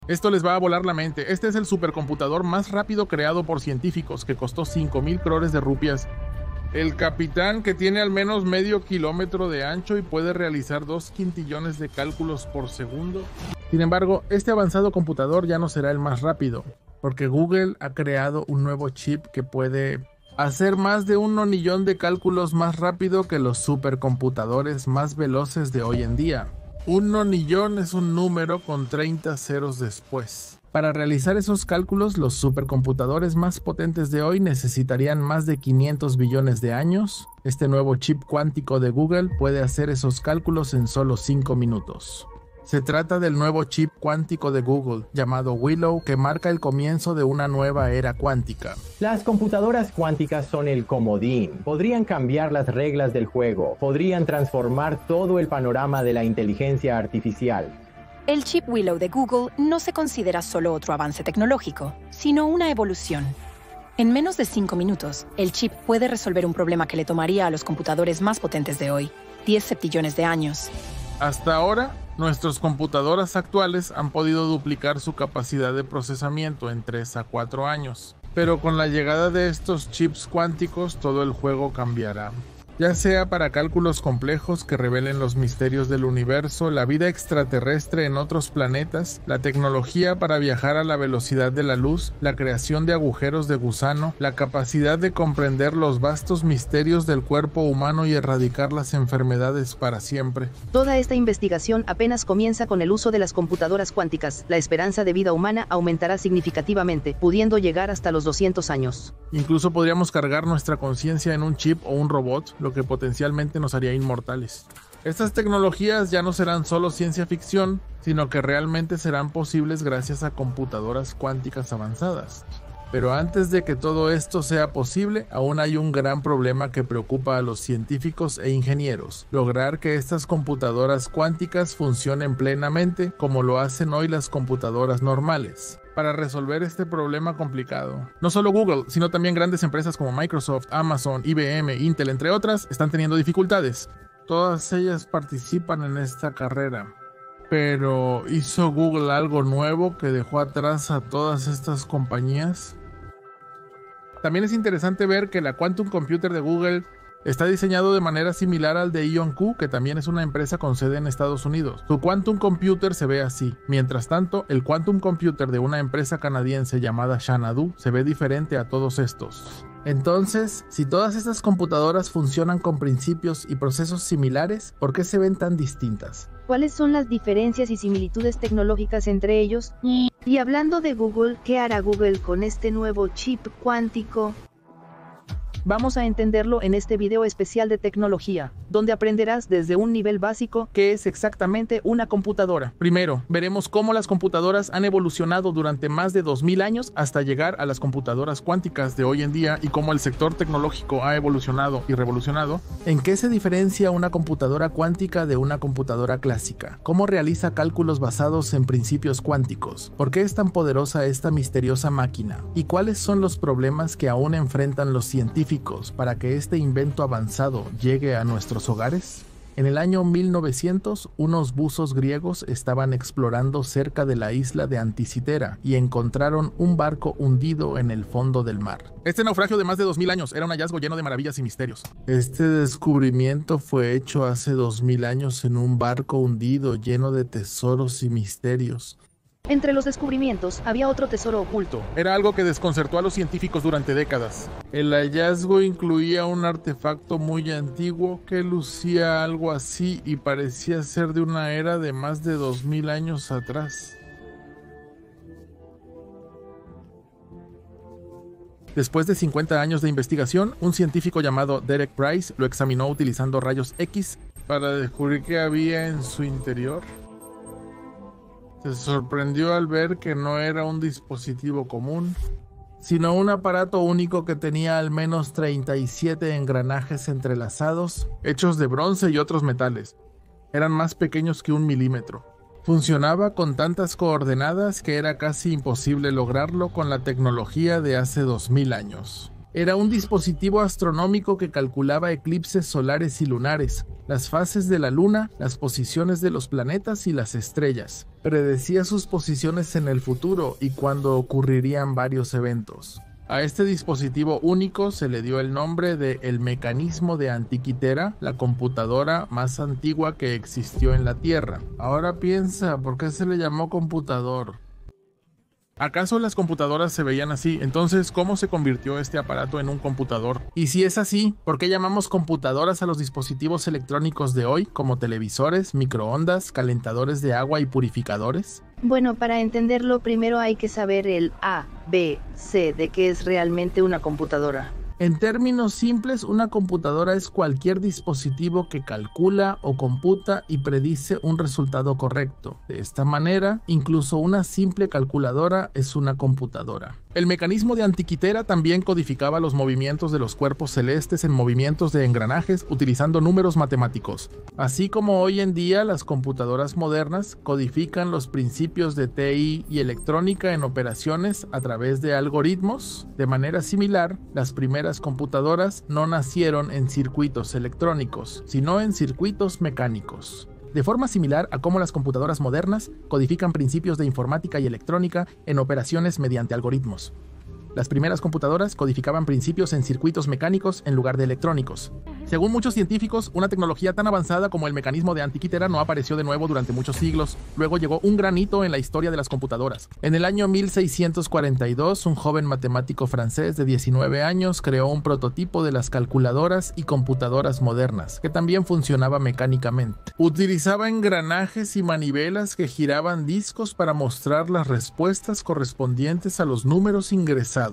Esto les va a volar la mente. Este es el supercomputador más rápido creado por científicos, que costó 5,000 crores de rupias. El Capitán, que tiene al menos medio kilómetro de ancho y puede realizar 2 quintillones de cálculos por segundo. Sin embargo, este avanzado computador ya no será el más rápido, porque Google ha creado un nuevo chip que puede hacer más de 1 millón de cálculos más rápido que los supercomputadores más veloces de hoy en día. 1 millón es un número con 30 ceros después. Para realizar esos cálculos, los supercomputadores más potentes de hoy necesitarían más de 500 billones de años. Este nuevo chip cuántico de Google puede hacer esos cálculos en solo 5 minutos. Se trata del nuevo chip cuántico de Google, llamado Willow, que marca el comienzo de una nueva era cuántica. Las computadoras cuánticas son el comodín. Podrían cambiar las reglas del juego. Podrían transformar todo el panorama de la inteligencia artificial. El chip Willow de Google no se considera solo otro avance tecnológico, sino una evolución. En menos de 5 minutos, el chip puede resolver un problema que le tomaría a los computadores más potentes de hoy 10 septillones de años. Hasta ahora, nuestras computadoras actuales han podido duplicar su capacidad de procesamiento en 3 a 4 años. Pero con la llegada de estos chips cuánticos, todo el juego cambiará. Ya sea para cálculos complejos que revelen los misterios del universo, la vida extraterrestre en otros planetas, la tecnología para viajar a la velocidad de la luz, la creación de agujeros de gusano, la capacidad de comprender los vastos misterios del cuerpo humano y erradicar las enfermedades para siempre. Toda esta investigación apenas comienza con el uso de las computadoras cuánticas. La esperanza de vida humana aumentará significativamente, pudiendo llegar hasta los 200 años. Incluso podríamos cargar nuestra conciencia en un chip o un robot, lo que potencialmente nos haría inmortales. Estas tecnologías ya no serán solo ciencia ficción, sino que realmente serán posibles gracias a computadoras cuánticas avanzadas. Pero antes de que todo esto sea posible, aún hay un gran problema que preocupa a los científicos e ingenieros: lograr que estas computadoras cuánticas funcionen plenamente como lo hacen hoy las computadoras normales. Para resolver este problema complicado, no solo Google, sino también grandes empresas como Microsoft, Amazon, IBM, Intel, entre otras, están teniendo dificultades. Todas ellas participan en esta carrera. Pero ¿hizo Google algo nuevo que dejó atrás a todas estas compañías? También es interesante ver que la Quantum Computer de Google está diseñado de manera similar al de IonQ, que también es una empresa con sede en Estados Unidos. Su Quantum Computer se ve así. Mientras tanto, el Quantum Computer de una empresa canadiense llamada Xanadu se ve diferente a todos estos. Entonces, si todas estas computadoras funcionan con principios y procesos similares, ¿por qué se ven tan distintas? ¿Cuáles son las diferencias y similitudes tecnológicas entre ellos? Y hablando de Google, ¿qué hará Google con este nuevo chip cuántico? Vamos a entenderlo en este video especial de tecnología, donde aprenderás desde un nivel básico qué es exactamente una computadora. Primero, veremos cómo las computadoras han evolucionado durante más de 2000 años hasta llegar a las computadoras cuánticas de hoy en día y cómo el sector tecnológico ha evolucionado y revolucionado. ¿En qué se diferencia una computadora cuántica de una computadora clásica? ¿Cómo realiza cálculos basados en principios cuánticos? ¿Por qué es tan poderosa esta misteriosa máquina? ¿Y cuáles son los problemas que aún enfrentan los científicos para que este invento avanzado llegue a nuestros hogares? En el año 1900, unos buzos griegos estaban explorando cerca de la isla de Anticitera y encontraron un barco hundido en el fondo del mar. Este naufragio de más de 2000 años era un hallazgo lleno de maravillas y misterios. Este descubrimiento fue hecho hace 2000 años en un barco hundido lleno de tesoros y misterios. Entre los descubrimientos había otro tesoro oculto. Era algo que desconcertó a los científicos durante décadas. El hallazgo incluía un artefacto muy antiguo que lucía algo así y parecía ser de una era de más de 2000 años atrás. Después de 50 años de investigación, un científico llamado Derek Price lo examinó utilizando rayos X para descubrir qué había en su interior. Se sorprendió al ver que no era un dispositivo común, sino un aparato único que tenía al menos 37 engranajes entrelazados, hechos de bronce y otros metales. Eran más pequeños que 1 milímetro. Funcionaba con tantas coordenadas que era casi imposible lograrlo con la tecnología de hace 2000 años. Era un dispositivo astronómico que calculaba eclipses solares y lunares, las fases de la luna, las posiciones de los planetas y las estrellas. Predecía sus posiciones en el futuro y cuándo ocurrirían varios eventos. A este dispositivo único se le dio el nombre de el mecanismo de Antikythera, la computadora más antigua que existió en la Tierra. Ahora piensa, ¿por qué se le llamó computador? ¿Acaso las computadoras se veían así? Entonces, ¿cómo se convirtió este aparato en un computador? Y si es así, ¿por qué llamamos computadoras a los dispositivos electrónicos de hoy, como televisores, microondas, calentadores de agua y purificadores? Bueno, para entenderlo primero hay que saber el A, B, C de qué es realmente una computadora. En términos simples, una computadora es cualquier dispositivo que calcula o computa y predice un resultado correcto. De esta manera, incluso una simple calculadora es una computadora. El mecanismo de Antikythera también codificaba los movimientos de los cuerpos celestes en movimientos de engranajes utilizando números matemáticos. Así como hoy en día las computadoras modernas codifican los principios de TI y electrónica en operaciones a través de algoritmos, de manera similar, las primeras computadoras no nacieron en circuitos electrónicos, sino en circuitos mecánicos. De forma similar a cómo las computadoras modernas codifican principios de informática y electrónica en operaciones mediante algoritmos. Las primeras computadoras codificaban principios en circuitos mecánicos en lugar de electrónicos. Según muchos científicos, una tecnología tan avanzada como el mecanismo de Antikythera no apareció de nuevo durante muchos siglos. Luego llegó un gran hito en la historia de las computadoras. En el año 1642, un joven matemático francés de 19 años creó un prototipo de las calculadoras y computadoras modernas, que también funcionaba mecánicamente. Utilizaba engranajes y manivelas que giraban discos para mostrar las respuestas correspondientes a los números ingresados.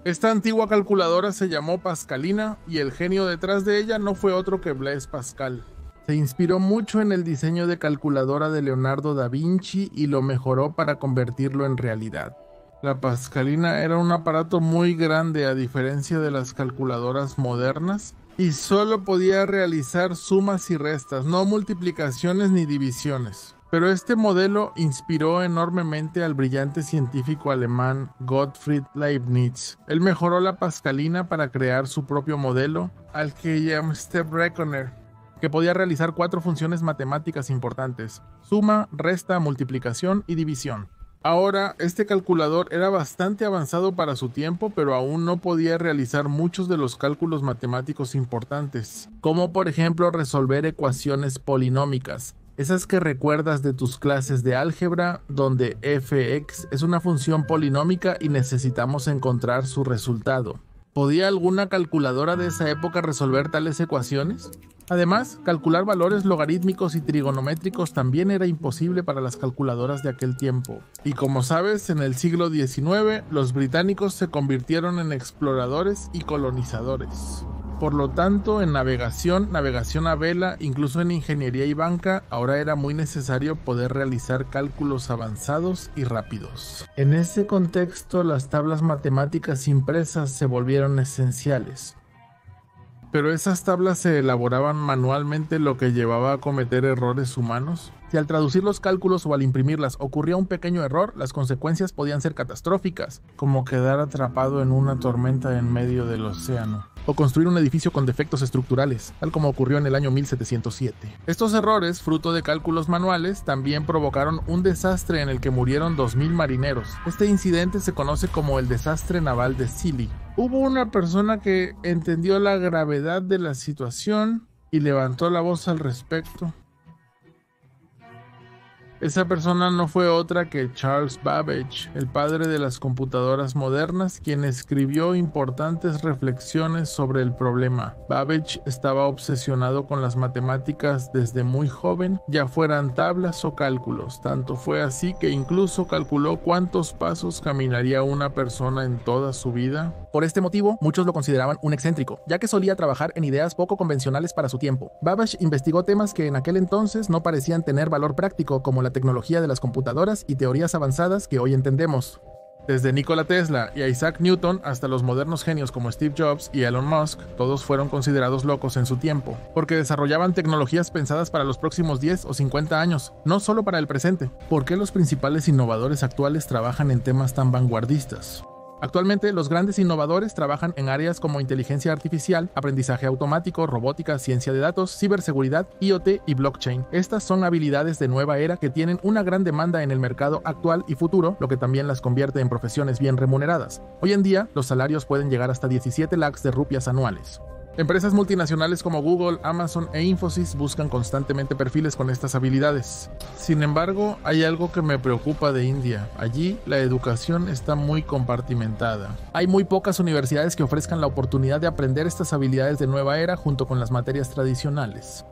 Esta antigua calculadora se llamó Pascalina y el genio detrás de ella no fue otro que Blaise Pascal. Se inspiró mucho en el diseño de calculadora de Leonardo da Vinci y lo mejoró para convertirlo en realidad. La Pascalina era un aparato muy grande a diferencia de las calculadoras modernas y solo podía realizar sumas y restas, no multiplicaciones ni divisiones. Pero este modelo inspiró enormemente al brillante científico alemán Gottfried Leibniz. Él mejoró la Pascalina para crear su propio modelo, al que llamó Step-Reckoner, que podía realizar 4 funciones matemáticas importantes: suma, resta, multiplicación y división. Ahora, este calculador era bastante avanzado para su tiempo, pero aún no podía realizar muchos de los cálculos matemáticos importantes, como por ejemplo resolver ecuaciones polinómicas. Esas que recuerdas de tus clases de álgebra, donde f(x) es una función polinómica y necesitamos encontrar su resultado. ¿Podía alguna calculadora de esa época resolver tales ecuaciones? Además, calcular valores logarítmicos y trigonométricos también era imposible para las calculadoras de aquel tiempo. Y como sabes, en el siglo XIX, los británicos se convirtieron en exploradores y colonizadores. Por lo tanto, en navegación a vela, incluso en ingeniería y banca, ahora era muy necesario poder realizar cálculos avanzados y rápidos. En ese contexto, las tablas matemáticas impresas se volvieron esenciales. Pero esas tablas se elaboraban manualmente, lo que llevaba a cometer errores humanos. Si al traducir los cálculos o al imprimirlas ocurría un pequeño error, las consecuencias podían ser catastróficas, como quedar atrapado en una tormenta en medio del océano, o construir un edificio con defectos estructurales, tal como ocurrió en el año 1707. Estos errores, fruto de cálculos manuales, también provocaron un desastre en el que murieron 2000 marineros. Este incidente se conoce como el desastre naval de Scilly. Hubo una persona que entendió la gravedad de la situación y levantó la voz al respecto. Esa persona no fue otra que Charles Babbage, el padre de las computadoras modernas, quien escribió importantes reflexiones sobre el problema. Babbage estaba obsesionado con las matemáticas desde muy joven, ya fueran tablas o cálculos. Tanto fue así que incluso calculó cuántos pasos caminaría una persona en toda su vida. Por este motivo, muchos lo consideraban un excéntrico, ya que solía trabajar en ideas poco convencionales para su tiempo. Babbage investigó temas que en aquel entonces no parecían tener valor práctico, como la tecnología de las computadoras y teorías avanzadas que hoy entendemos. Desde Nikola Tesla y Isaac Newton hasta los modernos genios como Steve Jobs y Elon Musk, todos fueron considerados locos en su tiempo, porque desarrollaban tecnologías pensadas para los próximos 10 o 50 años, no solo para el presente. ¿Por qué los principales innovadores actuales trabajan en temas tan vanguardistas? Actualmente, los grandes innovadores trabajan en áreas como inteligencia artificial, aprendizaje automático, robótica, ciencia de datos, ciberseguridad, IoT y blockchain. Estas son habilidades de nueva era que tienen una gran demanda en el mercado actual y futuro, lo que también las convierte en profesiones bien remuneradas. Hoy en día, los salarios pueden llegar hasta 17 lakhs de rupias anuales. Empresas multinacionales como Google, Amazon e Infosys buscan constantemente perfiles con estas habilidades. Sin embargo, hay algo que me preocupa de India. Allí, la educación está muy compartimentada. Hay muy pocas universidades que ofrezcan la oportunidad de aprender estas habilidades de nueva era junto con las materias tradicionales.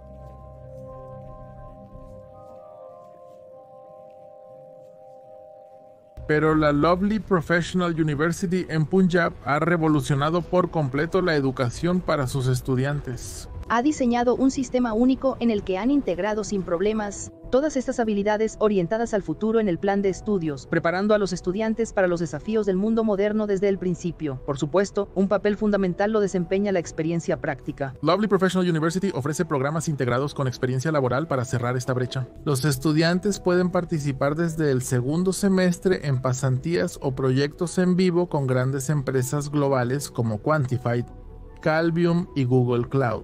Pero la Lovely Professional University en Punjab ha revolucionado por completo la educación para sus estudiantes. Ha diseñado un sistema único en el que han integrado sin problemas todas estas habilidades orientadas al futuro en el plan de estudios, preparando a los estudiantes para los desafíos del mundo moderno desde el principio. Por supuesto, un papel fundamental lo desempeña la experiencia práctica. Lovely Professional University ofrece programas integrados con experiencia laboral para cerrar esta brecha. Los estudiantes pueden participar desde el segundo semestre en pasantías o proyectos en vivo con grandes empresas globales como Quantified, Calvium y Google Cloud,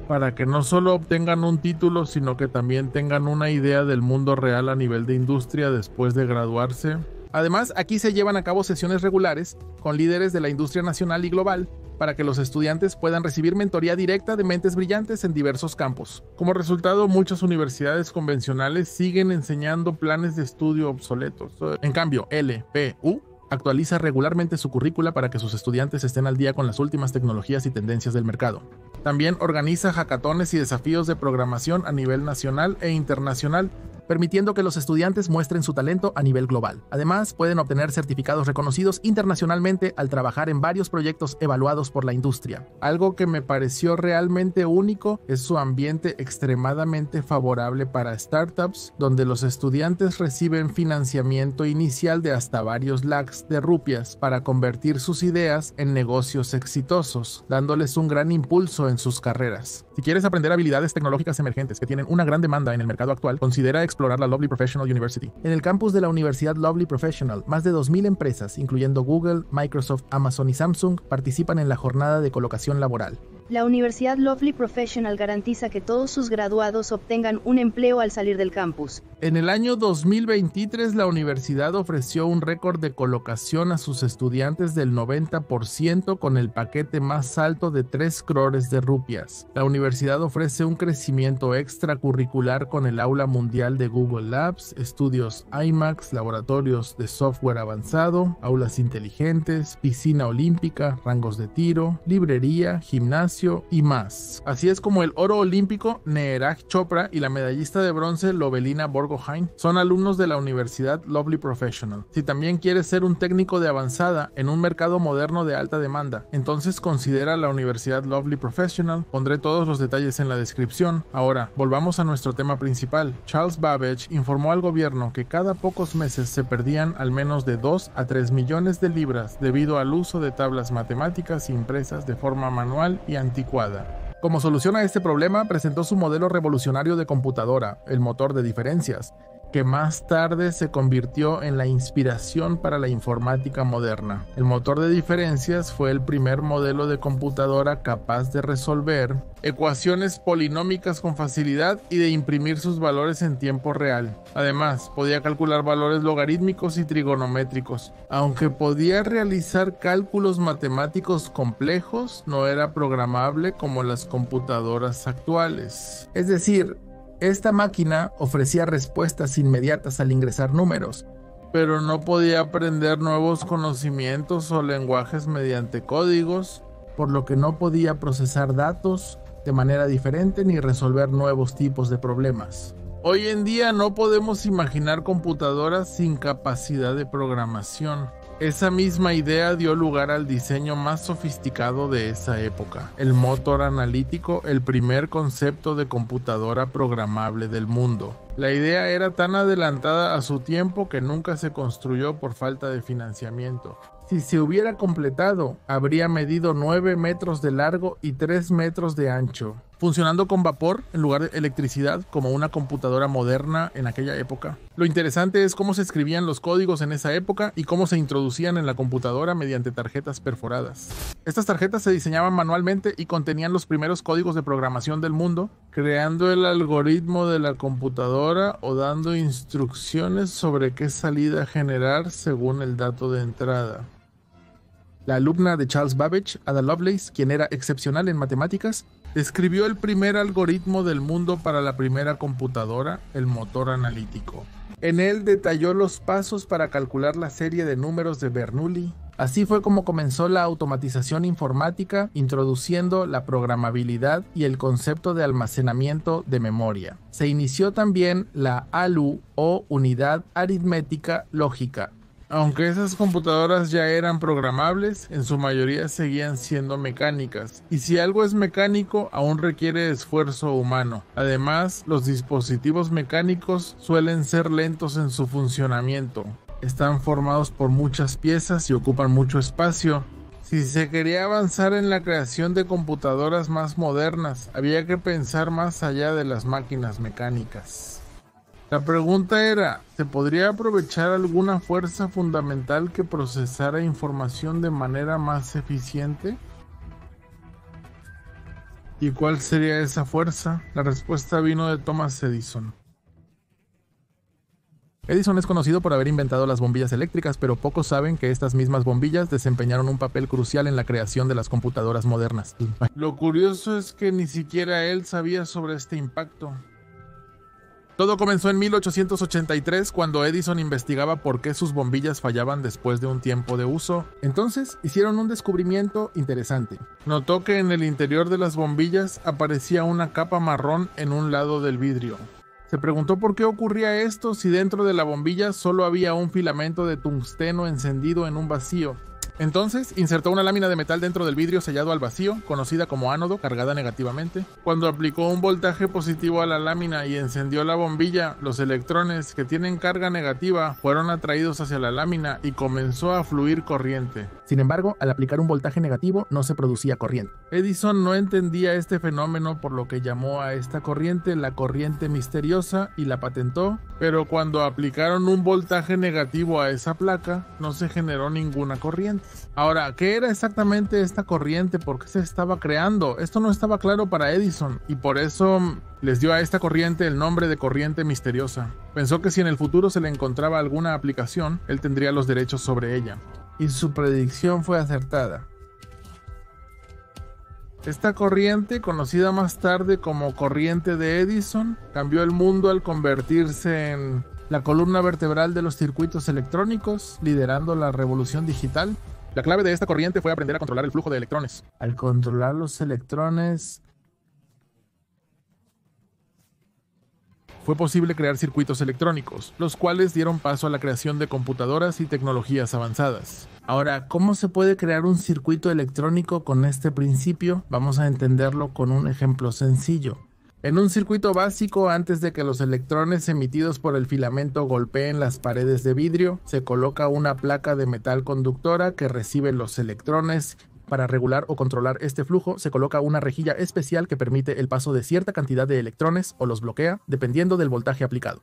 para que no solo obtengan un título, sino que también tengan una idea del mundo real a nivel de industria después de graduarse. Además, aquí se llevan a cabo sesiones regulares con líderes de la industria nacional y global para que los estudiantes puedan recibir mentoría directa de mentes brillantes en diversos campos. Como resultado, muchas universidades convencionales siguen enseñando planes de estudio obsoletos. En cambio, LPU actualiza regularmente su currícula para que sus estudiantes estén al día con las últimas tecnologías y tendencias del mercado. También organiza hackatones y desafíos de programación a nivel nacional e internacional, permitiendo que los estudiantes muestren su talento a nivel global. Además, pueden obtener certificados reconocidos internacionalmente al trabajar en varios proyectos evaluados por la industria. Algo que me pareció realmente único es su ambiente extremadamente favorable para startups, donde los estudiantes reciben financiamiento inicial de hasta varios lakhs de rupias para convertir sus ideas en negocios exitosos, dándoles un gran impulso en sus carreras. Si quieres aprender habilidades tecnológicas emergentes que tienen una gran demanda en el mercado actual, considera explorar la Lovely Professional University. En el campus de la Universidad Lovely Professional, más de 2,000 empresas, incluyendo Google, Microsoft, Amazon y Samsung, participan en la jornada de colocación laboral. La Universidad Lovely Professional garantiza que todos sus graduados obtengan un empleo al salir del campus. En el año 2023, la universidad ofreció un récord de colocación a sus estudiantes del 90% con el paquete más alto de 3 crores de rupias. La universidad ofrece un crecimiento extracurricular con el aula mundial de Google Labs, estudios IMAX, laboratorios de software avanzado, aulas inteligentes, piscina olímpica, rangos de tiro, librería, gimnasio y más. Así es como el oro olímpico Neeraj Chopra y la medallista de bronce Lovelina Borgohain son alumnos de la Universidad Lovely Professional. Si también quieres ser un técnico de avanzada en un mercado moderno de alta demanda, entonces considera la Universidad Lovely Professional. Pondré todos los detalles en la descripción. Ahora, volvamos a nuestro tema principal. Charles Babbage informó al gobierno que cada pocos meses se perdían al menos de 2 a 3 millones de libras debido al uso de tablas matemáticas impresas de forma manual y anticuada. Como solución a este problema, presentó su modelo revolucionario de computadora, el motor de diferencias, que más tarde se convirtió en la inspiración para la informática moderna. El motor de diferencias fue el primer modelo de computadora capaz de resolver ecuaciones polinómicas con facilidad y de imprimir sus valores en tiempo real. Además, podía calcular valores logarítmicos y trigonométricos. Aunque podía realizar cálculos matemáticos complejos, no era programable como las computadoras actuales. Es decir, esta máquina ofrecía respuestas inmediatas al ingresar números, pero no podía aprender nuevos conocimientos o lenguajes mediante códigos, por lo que no podía procesar datos de manera diferente ni resolver nuevos tipos de problemas. Hoy en día no podemos imaginar computadoras sin capacidad de programación. Esa misma idea dio lugar al diseño más sofisticado de esa época, el motor analítico, el primer concepto de computadora programable del mundo. La idea era tan adelantada a su tiempo que nunca se construyó por falta de financiamiento. Si se hubiera completado, habría medido 9 metros de largo y 3 metros de ancho, funcionando con vapor en lugar de electricidad como una computadora moderna en aquella época. Lo interesante es cómo se escribían los códigos en esa época y cómo se introducían en la computadora mediante tarjetas perforadas. Estas tarjetas se diseñaban manualmente y contenían los primeros códigos de programación del mundo, creando el algoritmo de la computadora o dando instrucciones sobre qué salida generar según el dato de entrada. La alumna de Charles Babbage, Ada Lovelace, quien era excepcional en matemáticas, describió el primer algoritmo del mundo para la primera computadora, el motor analítico. En él detalló los pasos para calcular la serie de números de Bernoulli. Así fue como comenzó la automatización informática, introduciendo la programabilidad y el concepto de almacenamiento de memoria. Se inició también la ALU o unidad aritmética lógica. Aunque esas computadoras ya eran programables, en su mayoría seguían siendo mecánicas, y si algo es mecánico, aún requiere esfuerzo humano. Además, los dispositivos mecánicos suelen ser lentos en su funcionamiento. Están formados por muchas piezas y ocupan mucho espacio. Si se quería avanzar en la creación de computadoras más modernas, había que pensar más allá de las máquinas mecánicas. La pregunta era, ¿se podría aprovechar alguna fuerza fundamental que procesara información de manera más eficiente? ¿Y cuál sería esa fuerza? La respuesta vino de Thomas Edison. Edison es conocido por haber inventado las bombillas eléctricas, pero pocos saben que estas mismas bombillas desempeñaron un papel crucial en la creación de las computadoras modernas. Lo curioso es que ni siquiera él sabía sobre este impacto. Todo comenzó en 1883, cuando Edison investigaba por qué sus bombillas fallaban después de un tiempo de uso. Entonces, hicieron un descubrimiento interesante. Notó que en el interior de las bombillas aparecía una capa marrón en un lado del vidrio. Se preguntó por qué ocurría esto si dentro de la bombilla solo había un filamento de tungsteno encendido en un vacío. Entonces, insertó una lámina de metal dentro del vidrio sellado al vacío, conocida como ánodo, cargada negativamente. Cuando aplicó un voltaje positivo a la lámina y encendió la bombilla, los electrones que tienen carga negativa fueron atraídos hacia la lámina y comenzó a fluir corriente. Sin embargo, al aplicar un voltaje negativo, no se producía corriente. Edison no entendía este fenómeno, por lo que llamó a esta corriente la corriente misteriosa y la patentó, pero cuando aplicaron un voltaje negativo a esa placa, no se generó ninguna corriente. Ahora, ¿qué era exactamente esta corriente? ¿Por qué se estaba creando? Esto no estaba claro para Edison y por eso les dio a esta corriente el nombre de corriente misteriosa. Pensó que si en el futuro se le encontraba alguna aplicación, él tendría los derechos sobre ella. Y su predicción fue acertada. Esta corriente, conocida más tarde como corriente de Edison, cambió el mundo al convertirse en la columna vertebral de los circuitos electrónicos, liderando la revolución digital. La clave de esta corriente fue aprender a controlar el flujo de electrones. Al controlar los electrones, fue posible crear circuitos electrónicos, los cuales dieron paso a la creación de computadoras y tecnologías avanzadas. Ahora, ¿cómo se puede crear un circuito electrónico con este principio? Vamos a entenderlo con un ejemplo sencillo. En un circuito básico, antes de que los electrones emitidos por el filamento golpeen las paredes de vidrio, se coloca una placa de metal conductora que recibe los electrones. Para regular o controlar este flujo, se coloca una rejilla especial que permite el paso de cierta cantidad de electrones o los bloquea, dependiendo del voltaje aplicado.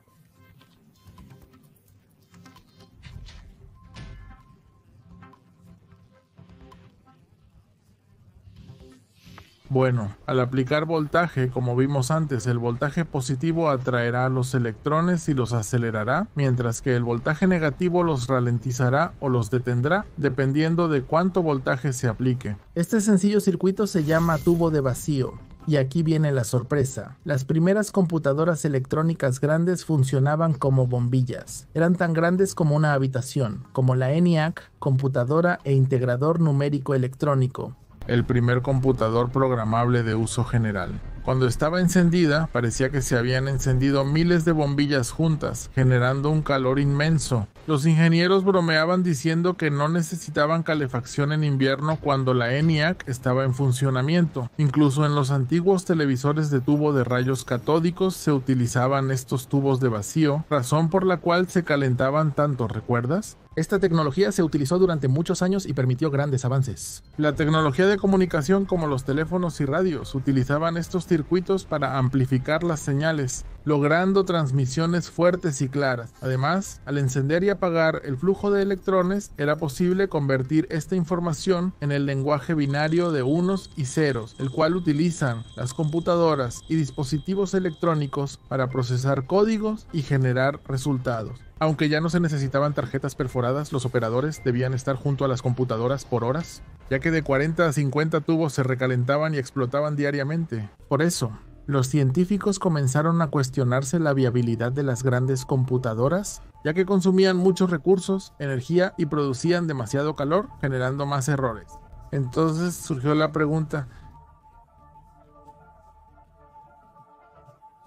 Bueno, al aplicar voltaje, como vimos antes, el voltaje positivo atraerá a los electrones y los acelerará, mientras que el voltaje negativo los ralentizará o los detendrá, dependiendo de cuánto voltaje se aplique. Este sencillo circuito se llama tubo de vacío. Y aquí viene la sorpresa. Las primeras computadoras electrónicas grandes funcionaban como bombillas. Eran tan grandes como una habitación, como la ENIAC, computadora e integrador numérico electrónico. El primer computador programable de uso general. Cuando estaba encendida, parecía que se habían encendido miles de bombillas juntas, generando un calor inmenso. Los ingenieros bromeaban diciendo que no necesitaban calefacción en invierno cuando la ENIAC estaba en funcionamiento. Incluso en los antiguos televisores de tubo de rayos catódicos se utilizaban estos tubos de vacío, razón por la cual se calentaban tanto, ¿recuerdas? Esta tecnología se utilizó durante muchos años y permitió grandes avances. La tecnología de comunicación como los teléfonos y radios utilizaban estos circuitos para amplificar las señales, logrando transmisiones fuertes y claras. Además, al encender y apagar el flujo de electrones, era posible convertir esta información en el lenguaje binario de unos y ceros, el cual utilizan las computadoras y dispositivos electrónicos para procesar códigos y generar resultados. Aunque ya no se necesitaban tarjetas perforadas, los operadores debían estar junto a las computadoras por horas, ya que de 40 a 50 tubos se recalentaban y explotaban diariamente. Por eso, los científicos comenzaron a cuestionarse la viabilidad de las grandes computadoras, ya que consumían muchos recursos, energía y producían demasiado calor, generando más errores. Entonces surgió la pregunta: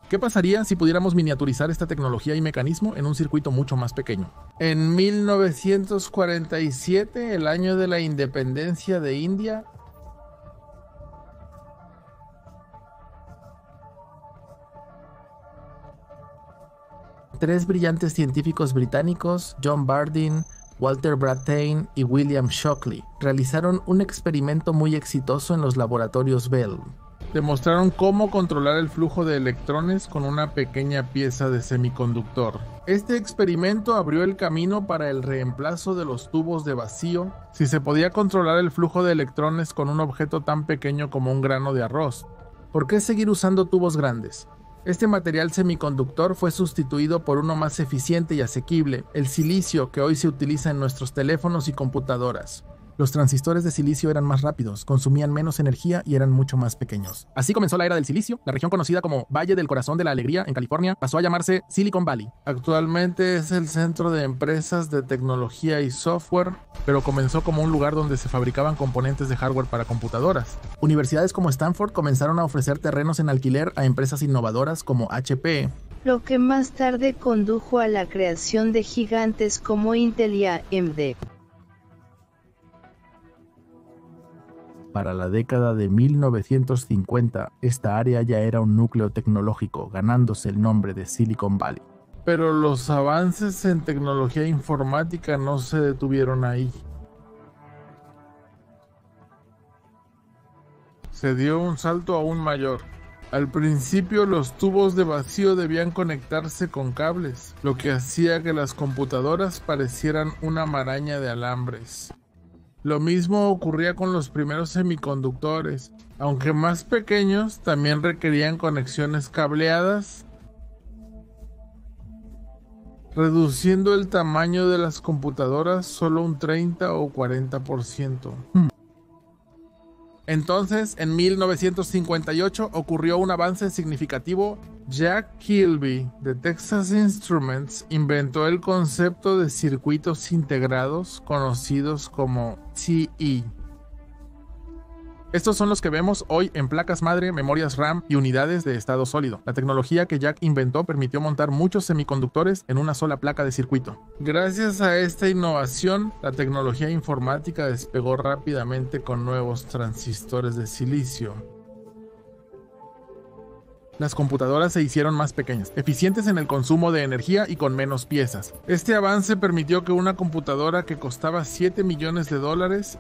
¿qué pasaría si pudiéramos miniaturizar esta tecnología y mecanismo en un circuito mucho más pequeño? En 1947, el año de la independencia de India, tres brillantes científicos británicos, John Bardeen, Walter Brattain y William Shockley, realizaron un experimento muy exitoso en los laboratorios Bell. Demostraron cómo controlar el flujo de electrones con una pequeña pieza de semiconductor. Este experimento abrió el camino para el reemplazo de los tubos de vacío. Si se podía controlar el flujo de electrones con un objeto tan pequeño como un grano de arroz, ¿por qué seguir usando tubos grandes? Este material semiconductor fue sustituido por uno más eficiente y asequible, el silicio, que hoy se utiliza en nuestros teléfonos y computadoras. Los transistores de silicio eran más rápidos, consumían menos energía y eran mucho más pequeños. Así comenzó la era del silicio. La región conocida como Valle del Corazón de la Alegría en California pasó a llamarse Silicon Valley. Actualmente es el centro de empresas de tecnología y software, pero comenzó como un lugar donde se fabricaban componentes de hardware para computadoras. Universidades como Stanford comenzaron a ofrecer terrenos en alquiler a empresas innovadoras como HP, lo que más tarde condujo a la creación de gigantes como Intel y AMD. Para la década de 1950, esta área ya era un núcleo tecnológico, ganándose el nombre de Silicon Valley. Pero los avances en tecnología informática no se detuvieron ahí. Se dio un salto aún mayor. Al principio los tubos de vacío debían conectarse con cables, lo que hacía que las computadoras parecieran una maraña de alambres. Lo mismo ocurría con los primeros semiconductores, aunque más pequeños, también requerían conexiones cableadas, reduciendo el tamaño de las computadoras solo un 30 o 40%. Entonces, en 1958 ocurrió un avance significativo. Jack Kilby, de Texas Instruments, inventó el concepto de circuitos integrados conocidos como TE. Estos son los que vemos hoy en placas madre, memorias RAM y unidades de estado sólido. La tecnología que Jack inventó permitió montar muchos semiconductores en una sola placa de circuito. Gracias a esta innovación, la tecnología informática despegó rápidamente con nuevos transistores de silicio. Las computadoras se hicieron más pequeñas, eficientes en el consumo de energía y con menos piezas. Este avance permitió que una computadora que costaba $7 millones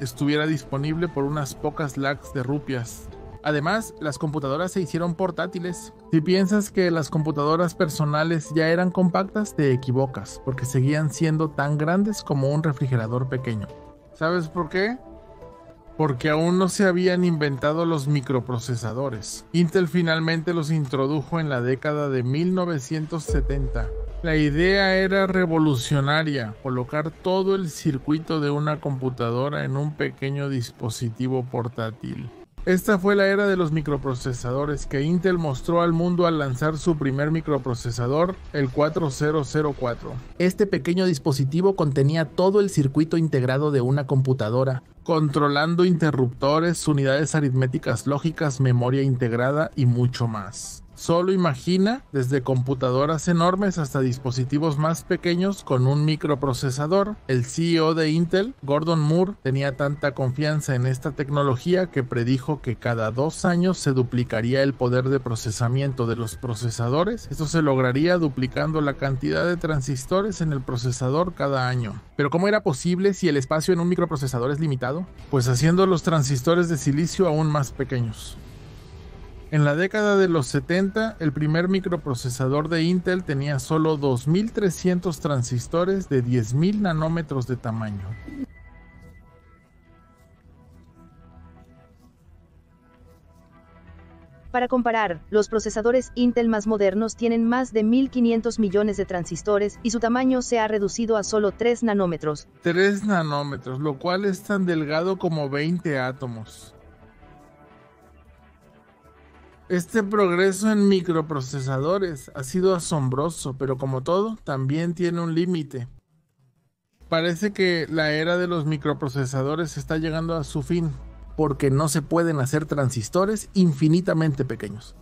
estuviera disponible por unas pocas lakhs de rupias. Además, las computadoras se hicieron portátiles. Si piensas que las computadoras personales ya eran compactas, te equivocas, porque seguían siendo tan grandes como un refrigerador pequeño. ¿Sabes por qué? Porque aún no se habían inventado los microprocesadores. Intel finalmente los introdujo en la década de 1970. La idea era revolucionaria: colocar todo el circuito de una computadora en un pequeño dispositivo portátil. Esta fue la era de los microprocesadores que Intel mostró al mundo al lanzar su primer microprocesador, el 4004. Este pequeño dispositivo contenía todo el circuito integrado de una computadora, controlando interruptores, unidades aritméticas lógicas, memoria integrada y mucho más. Solo imagina desde computadoras enormes hasta dispositivos más pequeños con un microprocesador. El CEO de Intel, Gordon Moore, tenía tanta confianza en esta tecnología que predijo que cada 2 años se duplicaría el poder de procesamiento de los procesadores. Esto se lograría duplicando la cantidad de transistores en el procesador cada año. Pero ¿cómo era posible si el espacio en un microprocesador es limitado? Pues haciendo los transistores de silicio aún más pequeños. En la década de los 70, el primer microprocesador de Intel tenía solo 2.300 transistores de 10.000 nanómetros de tamaño. Para comparar, los procesadores Intel más modernos tienen más de 1.500 millones de transistores y su tamaño se ha reducido a solo 3 nanómetros. 3 nanómetros, lo cual es tan delgado como 20 átomos. Este progreso en microprocesadores ha sido asombroso, pero como todo, también tiene un límite. Parece que la era de los microprocesadores está llegando a su fin, porque no se pueden hacer transistores infinitamente pequeños.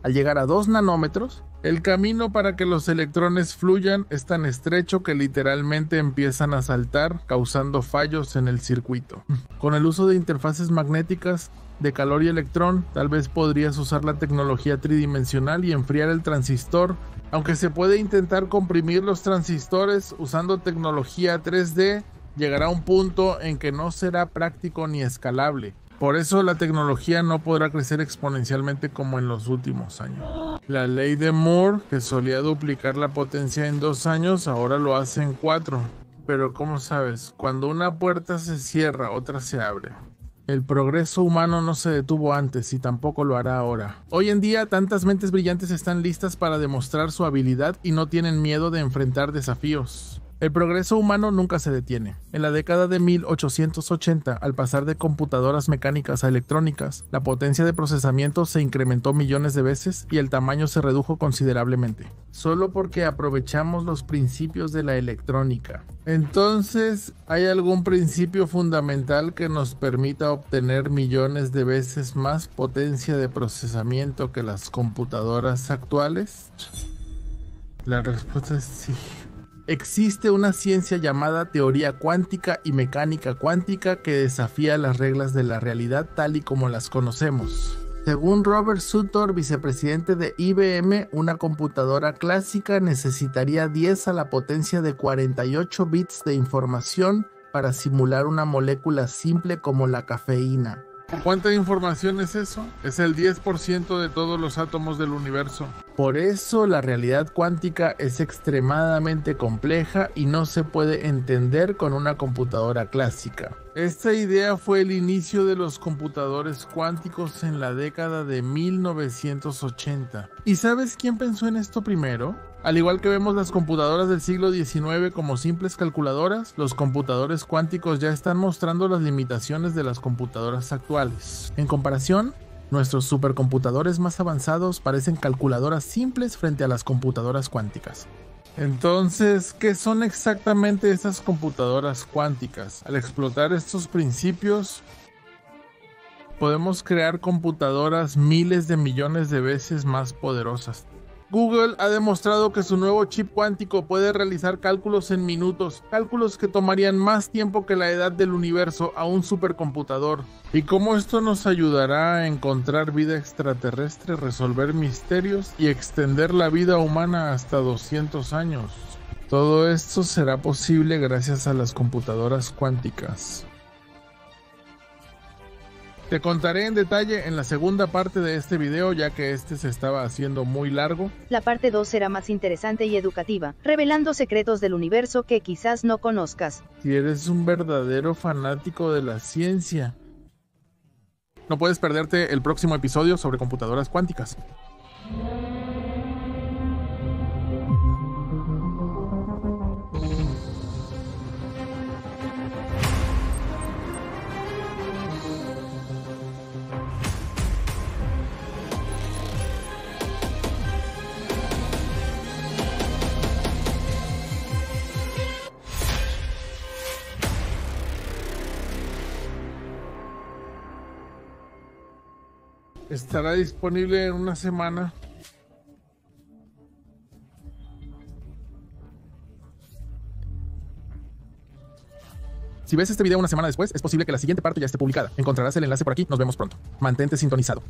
Al llegar a 2 nanómetros, el camino para que los electrones fluyan es tan estrecho que literalmente empiezan a saltar, causando fallos en el circuito. Con el uso de interfaces magnéticas de calor y electrón, tal vez podrías usar la tecnología tridimensional y enfriar el transistor. Aunque se puede intentar comprimir los transistores usando tecnología 3D, llegará un punto en que no será práctico ni escalable. Por eso la tecnología no podrá crecer exponencialmente como en los últimos años. La ley de Moore, que solía duplicar la potencia en 2 años, ahora lo hace en 4. Pero ¿cómo sabes? Cuando una puerta se cierra, otra se abre. El progreso humano no se detuvo antes y tampoco lo hará ahora. Hoy en día, tantas mentes brillantes están listas para demostrar su habilidad y no tienen miedo de enfrentar desafíos. El progreso humano nunca se detiene. En la década de 1880, al pasar de computadoras mecánicas a electrónicas, la potencia de procesamiento se incrementó millones de veces y el tamaño se redujo considerablemente. Solo porque aprovechamos los principios de la electrónica. Entonces, ¿hay algún principio fundamental que nos permita obtener millones de veces más potencia de procesamiento que las computadoras actuales? La respuesta es sí. Existe una ciencia llamada teoría cuántica y mecánica cuántica que desafía las reglas de la realidad tal y como las conocemos. Según Robert Sutor, vicepresidente de IBM, una computadora clásica necesitaría 10 a la potencia de 48 bits de información para simular una molécula simple como la cafeína. ¿Cuánta información es eso? Es el 10% de todos los átomos del universo. Por eso la realidad cuántica es extremadamente compleja y no se puede entender con una computadora clásica. Esta idea fue el inicio de los computadores cuánticos en la década de 1980. ¿Y sabes quién pensó en esto primero? Al igual que vemos las computadoras del siglo XIX como simples calculadoras, los computadores cuánticos ya están mostrando las limitaciones de las computadoras actuales. En comparación, nuestros supercomputadores más avanzados parecen calculadoras simples frente a las computadoras cuánticas. Entonces, ¿qué son exactamente esas computadoras cuánticas? Al explotar estos principios, podemos crear computadoras miles de millones de veces más poderosas. Google ha demostrado que su nuevo chip cuántico puede realizar cálculos en minutos, cálculos que tomarían más tiempo que la edad del universo a un supercomputador. ¿Y cómo esto nos ayudará a encontrar vida extraterrestre, resolver misterios y extender la vida humana hasta 200 años? Todo esto será posible gracias a las computadoras cuánticas. Te contaré en detalle en la segunda parte de este video, ya que este se estaba haciendo muy largo. La parte 2 será más interesante y educativa, revelando secretos del universo que quizás no conozcas. Si eres un verdadero fanático de la ciencia, no puedes perderte el próximo episodio sobre computadoras cuánticas. Estará disponible en una semana. Si ves este video una semana después, es posible que la siguiente parte ya esté publicada. Encontrarás el enlace por aquí. Nos vemos pronto. Mantente sintonizado.